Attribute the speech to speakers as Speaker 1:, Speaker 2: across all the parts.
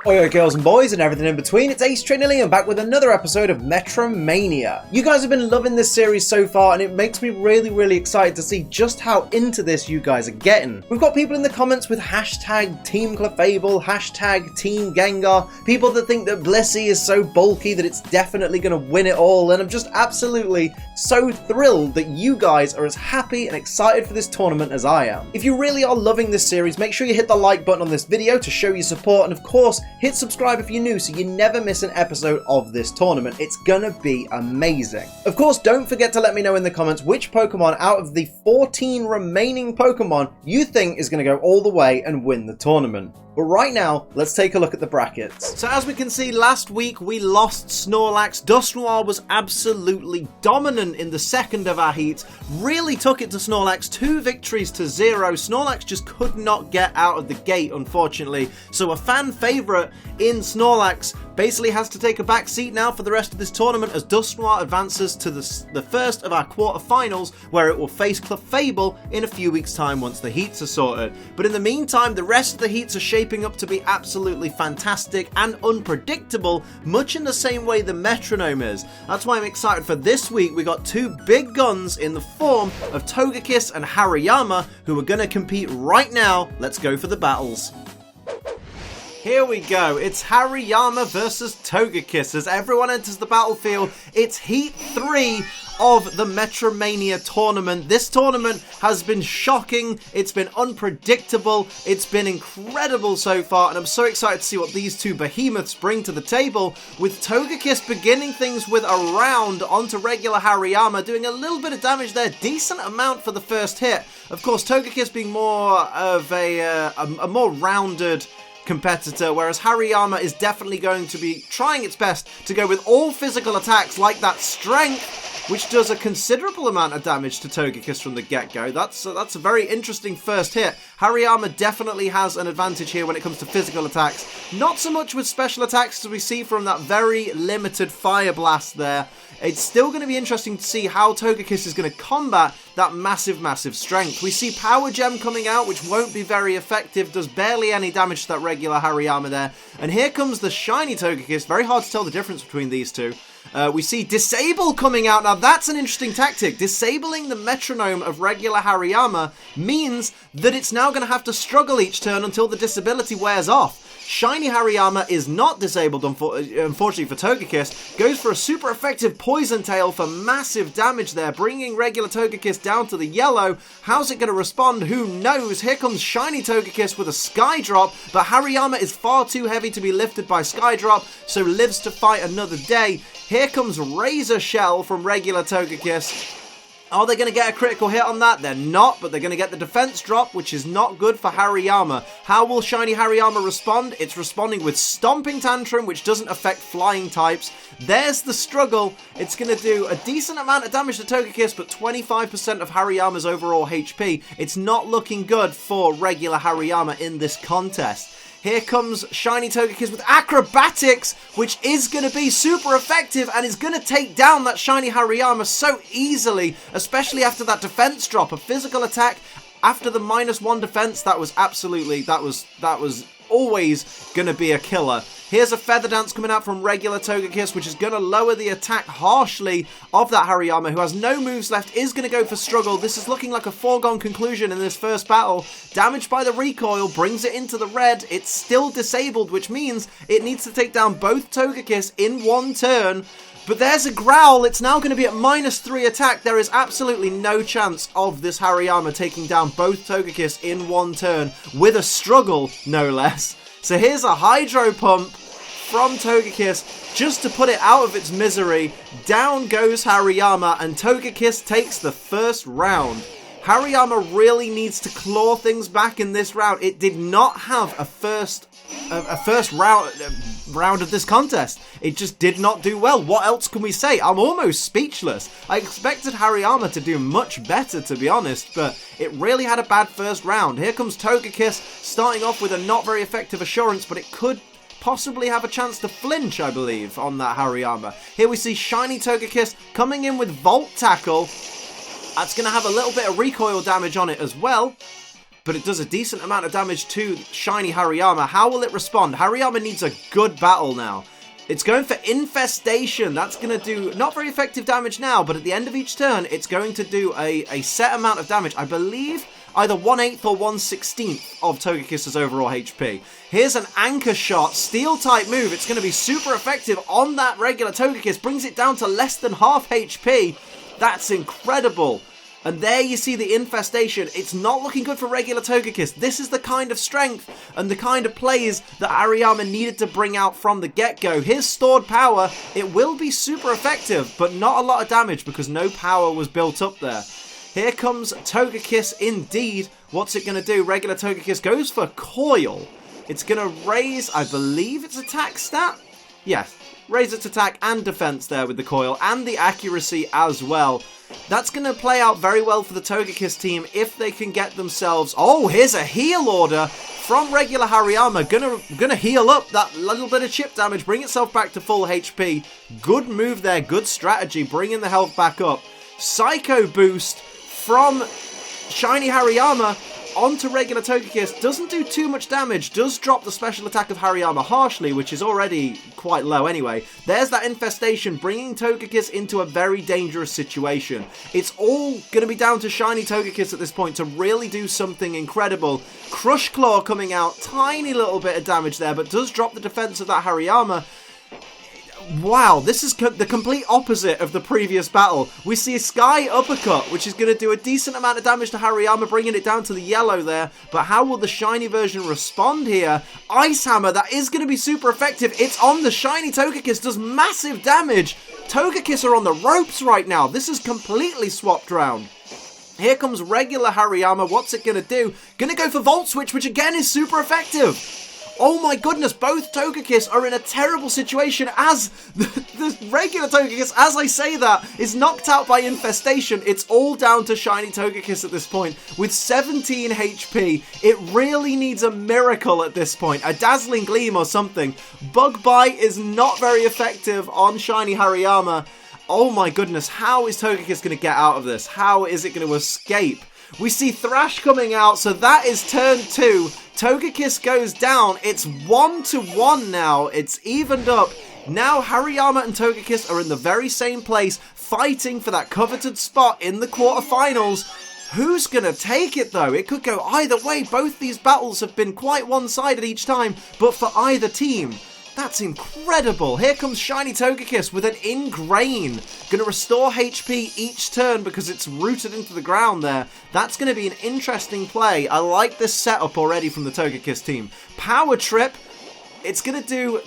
Speaker 1: Oi girls and boys and everything in between, it's Ace Trainer Lee and back with another episode of MetroMania. You guys have been loving this series so far and it makes me really excited to see just how into this you guys are getting. We've got people in the comments with hashtag Team Clefable, hashtag Team Gengar, people that think that Blissey is so bulky that it's definitely going to win it all, and I'm just absolutely so thrilled that you guys are as happy and excited for this tournament as I am. If you really are loving this series, make sure you hit the like button on this video to show your support, and of course hit subscribe if you're new so you never miss an episode of this tournament. It's gonna be amazing. Of course, don't forget to let me know in the comments which Pokemon out of the 14 remaining Pokemon you think is gonna go all the way and win the tournament. But right now, let's take a look at the brackets. So as we can see, last week we lost Snorlax. Dusknoir was absolutely dominant in the second of our heats. Really took it to Snorlax, 2 victories to 0. Snorlax just could not get out of the gate, unfortunately. So a fan favourite in Snorlax basically has to take a back seat now for the rest of this tournament as Dusknoir advances to the first of our quarterfinals, where it will face Clefable in a few weeks' time once the heats are sorted. But in the meantime, the rest of the heats are shaping up to be absolutely fantastic and unpredictable, much in the same way the Metronome is. That's why I'm excited for this week. We got 2 big guns in the form of Togekiss and Hariyama who are going to compete right now. Let's go for the battles. Here we go, it's Hariyama versus Togekiss. As everyone enters the battlefield, it's Heat 3 of the Metromania tournament. This tournament has been shocking, it's been unpredictable, it's been incredible so far, and I'm so excited to see what these 2 behemoths bring to the table, with Togekiss beginning things with a round onto regular Hariyama, doing a little bit of damage there, decent amount for the first hit. Of course, Togekiss being more of a more rounded competitor, whereas Hariyama is definitely going to be trying its best to go with all physical attacks like that strength, which does a considerable amount of damage to Togekiss from the get-go. That's a very interesting first hit. Hariyama definitely has an advantage here when it comes to physical attacks. Not so much with special attacks as we see from that very limited Fire Blast there. It's still going to be interesting to see how Togekiss is going to combat that massive strength. We see Power Gem coming out, which won't be very effective, does barely any damage to that regular Hariyama there. And here comes the shiny Togekiss. Very hard to tell the difference between these two. We see Disable coming out. Now that's an interesting tactic. Disabling the Metronome of regular Hariyama means that it's now going to have to struggle each turn until the disability wears off. Shiny Hariyama is not disabled, unfortunately for Togekiss. Goes for a super effective Poison Tail for massive damage there, bringing regular Togekiss down to the yellow. How's it going to respond? Who knows? Here comes shiny Togekiss with a Sky Drop, but Hariyama is far too heavy to be lifted by Sky Drop, so lives to fight another day. Here comes Razor Shell from regular Togekiss. Are they going to get a critical hit on that? They're not, but they're going to get the defense drop, which is not good for Hariyama. How will shiny Hariyama respond? It's responding with Stomping Tantrum, which doesn't affect flying types. There's the struggle. It's going to do a decent amount of damage to Togekiss, but 25% of Hariyama's overall HP. It's not looking good for regular Hariyama in this contest. Here comes shiny Togekiss with Acrobatics, which is going to be super effective and is going to take down that shiny Hariyama so easily, especially after that defense drop. A physical attack after the -1 defense, that was always going to be a killer. Here's a Feather Dance coming out from regular Togekiss, which is going to lower the attack harshly of that Hariyama, who has no moves left, is going to go for Struggle. This is looking like a foregone conclusion in this first battle. Damaged by the recoil, brings it into the red. It's still disabled, which means it needs to take down both Togekiss in one turn. But there's a Growl. It's now going to be at -3 attack. There is absolutely no chance of this Hariyama taking down both Togekiss in one turn, with a struggle, no less. So here's a Hydro Pump from Togekiss just to put it out of its misery. Down goes Hariyama, and Togekiss takes the first round. Hariyama really needs to claw things back in this round. It did not have a first round of this contest. It just did not do well. What else can we say? I'm almost speechless. I expected Hariyama to do much better, to be honest, but it really had a bad first round. Here comes Togekiss, starting off with a not very effective Assurance, but it could possibly have a chance to flinch, I believe, on that Hariyama. Here we see shiny Togekiss coming in with Volt Tackle. That's going to have a little bit of recoil damage on it as well. but it does a decent amount of damage to shiny Hariyama. How will it respond? Hariyama needs a good battle now. It's going for Infestation. That's going to do not very effective damage now, but at the end of each turn, it's going to do a set amount of damage. I believe either 1/8 or 1/16 of Togekiss's overall HP. Here's an Anchor Shot, Steel-type move. It's going to be super effective on that regular Togekiss. Brings it down to less than half HP. That's incredible. And there you see the Infestation. It's not looking good for regular Togekiss. This is the kind of strength and the kind of plays that Hariyama needed to bring out from the get-go. His stored power, it will be super effective, but not a lot of damage because no power was built up there. Here comes Togekiss indeed. What's it going to do? Regular Togekiss goes for Coil. It's going to raise, I believe it's attack stat? Yes, raise its attack and defense there with the Coil, and the accuracy as well. That's going to play out very well for the Togekiss team if they can get themselves... Oh, here's a heal order from regular Hariyama. Gonna heal up that little bit of chip damage, bring itself back to full HP. Good move there, good strategy, bringing the health back up. Psycho Boost from shiny Hariyama onto regular Togekiss. Doesn't do too much damage, does drop the special attack of Hariyama harshly, which is already quite low anyway. There's that Infestation, bringing Togekiss into a very dangerous situation. It's all going to be down to shiny Togekiss at this point to really do something incredible. Crush Claw coming out, tiny little bit of damage there, but does drop the defense of that Hariyama. Wow, this is the complete opposite of the previous battle. We see a Sky Uppercut, which is going to do a decent amount of damage to Hariyama, bringing it down to the yellow there. But how will the shiny version respond here? Ice Hammer, that is going to be super effective. It's on the shiny Togekiss, does massive damage. Togekiss are on the ropes right now. This is completely swapped round. Here comes regular Hariyama. What's it going to do? Going to go for Volt Switch, which again is super effective. Oh my goodness, both Togekiss are in a terrible situation as the regular Togekiss, as I say that, is knocked out by Infestation. It's all down to shiny Togekiss at this point. With 17 HP, it really needs a miracle at this point. A Dazzling Gleam or something. Bug Bite is not very effective on shiny Hariyama. Oh my goodness, how is Togekiss going to get out of this? How is it going to escape? We see Thrash coming out, so that is turn 2. Togekiss goes down. It's 1-1 now. It's evened up. Now Hariyama and Togekiss are in the very same place, fighting for that coveted spot in the quarterfinals. Who's going to take it, though? It could go either way. Both these battles have been quite one-sided each time, but for either team. That's incredible. Here comes shiny Togekiss with an Ingrain. Going to restore HP each turn because it's rooted into the ground there. That's going to be an interesting play. I like this setup already from the Togekiss team. Power Trip. It's going to do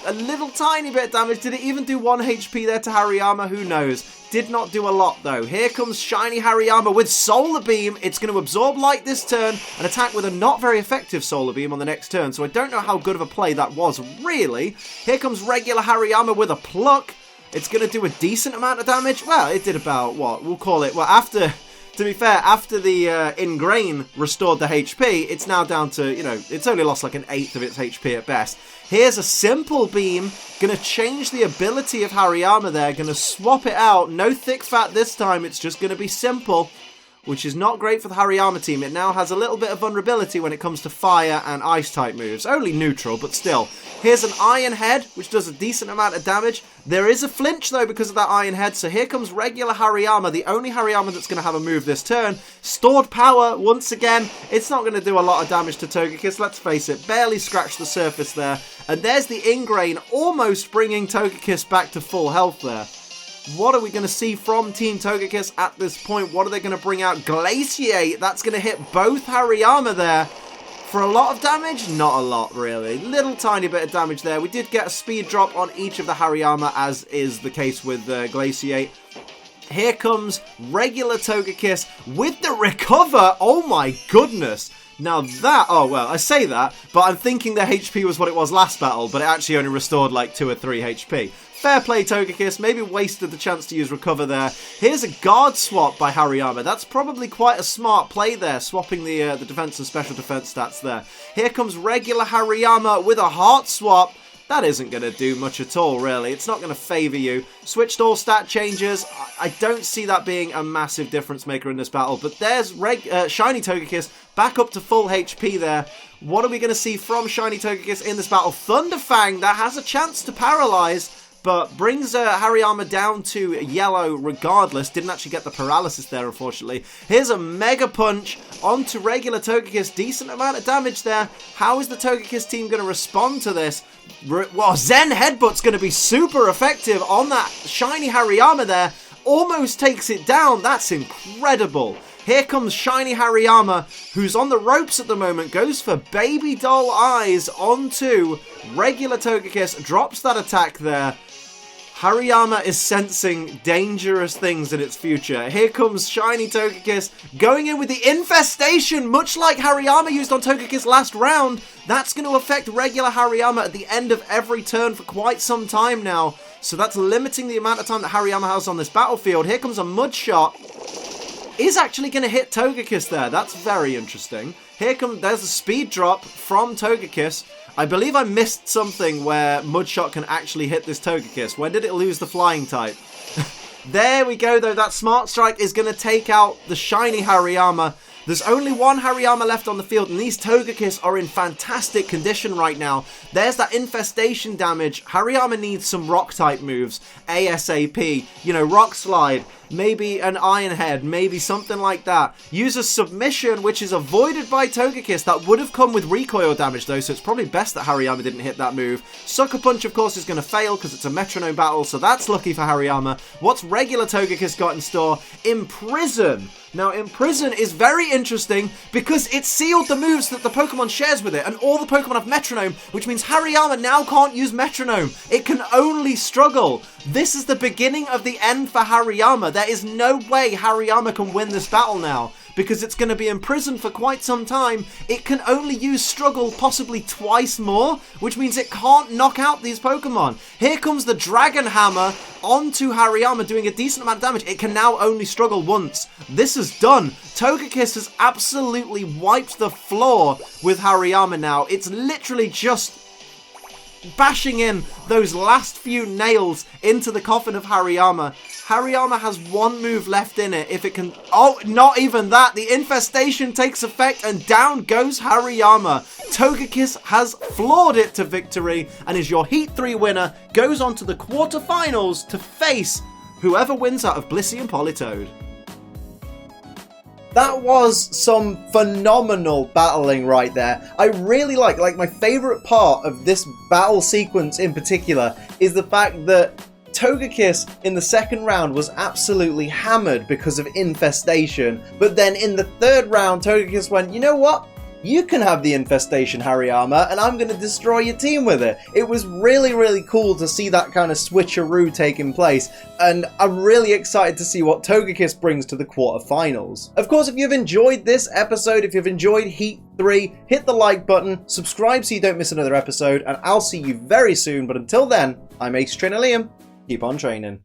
Speaker 1: a little tiny bit of damage. Did it even do 1 HP there to Hariyama? Who knows? Did not do a lot though. Here comes shiny Hariyama with Solar Beam. It's going to absorb light this turn and attack with a not very effective Solar Beam on the next turn. So I don't know how good of a play that was really. Here comes regular Hariyama with a Pluck. It's going to do a decent amount of damage. Well, it did about, what? We'll call it, well, after... To be fair, after the Ingrain restored the HP, it's now down to, you know, it's only lost like 1/8 of its HP at best. Here's a Simple Beam, going to change the ability of Hariyama there, going to swap it out. No Thick Fat this time, it's just going to be Simple, which is not great for the Hariyama team. It now has a little bit of vulnerability when it comes to fire and ice type moves. Only neutral, but still. Here's an Iron Head, which does a decent amount of damage. There is a flinch, though, because of that Iron Head. So here comes regular Hariyama, the only Hariyama that's going to have a move this turn. Stored Power, once again. It's not going to do a lot of damage to Togekiss, let's face it. Barely scratched the surface there. And there's the Ingrain, almost bringing Togekiss back to full health there. What are we going to see from Team Togekiss at this point? What are they going to bring out? Glaciate. That's going to hit both Hariyama there. For a lot of damage? Not a lot, really. Little tiny bit of damage there. We did get a speed drop on each of the Hariyama, as is the case with Glaciate. Here comes regular Togekiss with the Recover. Oh my goodness. Now that, oh well, I say that, but I'm thinking their HP was what it was last battle, but it actually only restored like 2 or 3 HP. Fair play, Togekiss. Maybe wasted the chance to use Recover there. Here's a Guard Swap by Hariyama. That's probably quite a smart play there, swapping the defense and special defense stats there. Here comes regular Hariyama with a Heart Swap. that isn't going to do much at all, really. It's not going to favour you. Switched all stat changes. I don't see that being a massive difference maker in this battle, but there's Shiny Togekiss back up to full HP there. What are we going to see from Shiny Togekiss in this battle? Thunderfang, that has a chance to paralyze, but brings Hariyama down to yellow regardless. Didn't actually get the paralysis there, unfortunately. Here's a Mega Punch onto regular Togekiss. Decent amount of damage there. How is the Togekiss team going to respond to this? Well, Zen Headbutt's going to be super effective on that shiny Hariyama there. Almost takes it down. That's incredible. Here comes shiny Hariyama, who's on the ropes at the moment. Goes for Baby Doll Eyes onto regular Togekiss. Drops that attack there. Hariyama is sensing dangerous things in its future. Here comes shiny Togekiss going in with the infestation, much like Hariyama used on Togekiss last round. That's going to affect regular Hariyama at the end of every turn for quite some time now. So that's limiting the amount of time that Hariyama has on this battlefield. Here comes a Mud Shot. Is actually going to hit Togekiss there. That's very interesting. There's a speed drop from Togekiss. I believe I missed something where Mudshot can actually hit this Togekiss. When did it lose the flying type? There we go, though. That Smart Strike is going to take out the shiny Hariyama. There's only one Hariyama left on the field, and these Togekiss are in fantastic condition right now. There's that infestation damage. Hariyama needs some Rock-type moves. ASAP. You know, Rock Slide. Maybe an Iron Head, maybe something like that. Use a Submission, which is avoided by Togekiss. That would have come with recoil damage, though, so it's probably best that Hariyama didn't hit that move. Sucker Punch, of course, is going to fail because it's a Metronome battle, so that's lucky for Hariyama. What's regular Togekiss got in store? Imprison. Now, Imprison is very interesting because it sealed the moves that the Pokemon shares with it, and all the Pokemon have Metronome, which means Hariyama now can't use Metronome. It can only struggle. This is the beginning of the end for Hariyama. There is no way Hariyama can win this battle now, because it's going to be imprisoned for quite some time. It can only use Struggle possibly twice more, which means it can't knock out these Pokemon. Here comes the Dragon Hammer onto Hariyama, doing a decent amount of damage. It can now only Struggle once. This is done. Togekiss has absolutely wiped the floor with Hariyama now. It's literally just bashing in those last few nails into the coffin of Hariyama. Hariyama has one move left in it. If it can... Oh, not even that. The infestation takes effect and down goes Hariyama. Togekiss has floored it to victory and is your Heat 3 winner. Goes on to the quarterfinals to face whoever wins out of Blissey and Politoed. That was some phenomenal battling right there. I really like my favourite part of this battle sequence in particular is the fact that Togekiss in the second round was absolutely hammered because of infestation, but then in the third round Togekiss went, you know what? You can have the infestation, Hariyama, and I'm going to destroy your team with it. It was really, really cool to see that kind of switcheroo taking place, and I'm really excited to see what Togekiss brings to the quarterfinals. Of course, if you've enjoyed this episode, if you've enjoyed Heat 3, hit the like button, subscribe so you don't miss another episode, and I'll see you very soon. But until then, I'm Ace Trainer Liam. Keep on training.